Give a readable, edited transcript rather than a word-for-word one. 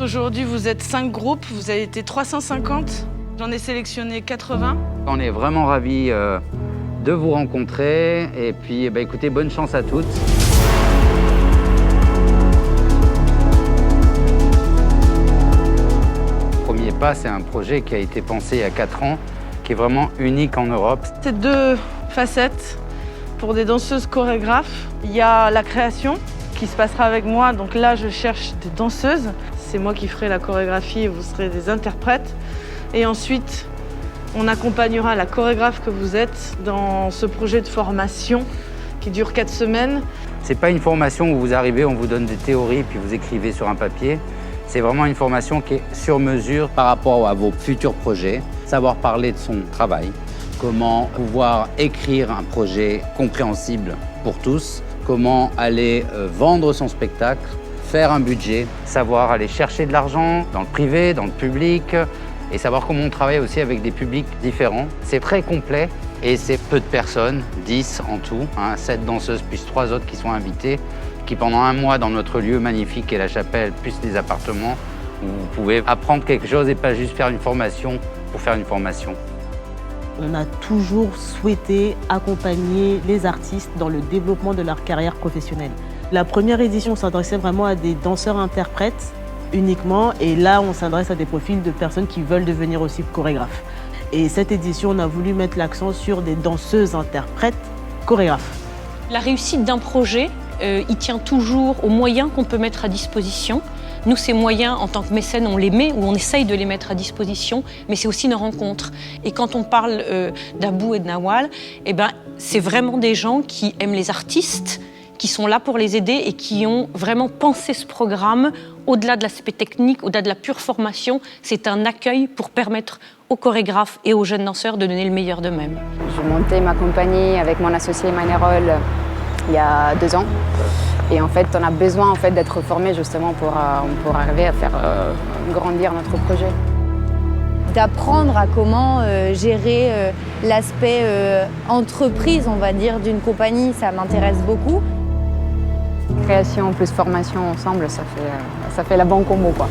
Aujourd'hui, vous êtes 5 groupes, vous avez été 350. J'en ai sélectionné 80. On est vraiment ravis de vous rencontrer. Et puis, écoutez, bonne chance à toutes. Premier pas, c'est un projet qui a été pensé il y a 4 ans, qui est vraiment unique en Europe. C'est 2 facettes pour des danseuses chorégraphes. Il y a la création qui se passera avec moi. Donc là, je cherche des danseuses. C'est moi qui ferai la chorégraphie et vous serez des interprètes. Et ensuite, on accompagnera la chorégraphe que vous êtes dans ce projet de formation qui dure 4 semaines. C'est pas une formation où vous arrivez, on vous donne des théories puis vous écrivez sur un papier. C'est vraiment une formation qui est sur mesure par rapport à vos futurs projets. Savoir parler de son travail, comment pouvoir écrire un projet compréhensible pour tous, comment aller vendre son spectacle, faire un budget, savoir aller chercher de l'argent dans le privé, dans le public, et savoir comment on travaille aussi avec des publics différents. C'est très complet et c'est peu de personnes, 10 en tout, 7 danseuses plus 3 autres qui sont invitées, qui pendant 1 mois dans notre lieu magnifique qu'est la chapelle, plus les appartements, où vous pouvez apprendre quelque chose et pas juste faire une formation pour faire une formation. On a toujours souhaité accompagner les artistes dans le développement de leur carrière professionnelle. La première édition s'adressait vraiment à des danseurs-interprètes uniquement, et là on s'adresse à des profils de personnes qui veulent devenir aussi chorégraphes. Et cette édition, on a voulu mettre l'accent sur des danseuses-interprètes chorégraphes. La réussite d'un projet, il tient toujours aux moyens qu'on peut mettre à disposition. Nous, ces moyens, en tant que mécènes, on les met ou on essaye de les mettre à disposition, mais c'est aussi nos rencontres. Et quand on parle d'Abou et de Nawal, c'est vraiment des gens qui aiment les artistes, qui sont là pour les aider et qui ont vraiment pensé ce programme au-delà de l'aspect technique, au-delà de la pure formation. C'est un accueil pour permettre aux chorégraphes et aux jeunes danseurs de donner le meilleur d'eux-mêmes. J'ai monté ma compagnie avec mon associé Manerol il y a 2 ans. Et en fait, on a besoin d'être formé justement pour arriver à faire grandir notre projet. D'apprendre à comment gérer l'aspect entreprise, on va dire, d'une compagnie, ça m'intéresse beaucoup. Création plus formation ensemble, ça fait la bonne combo, quoi.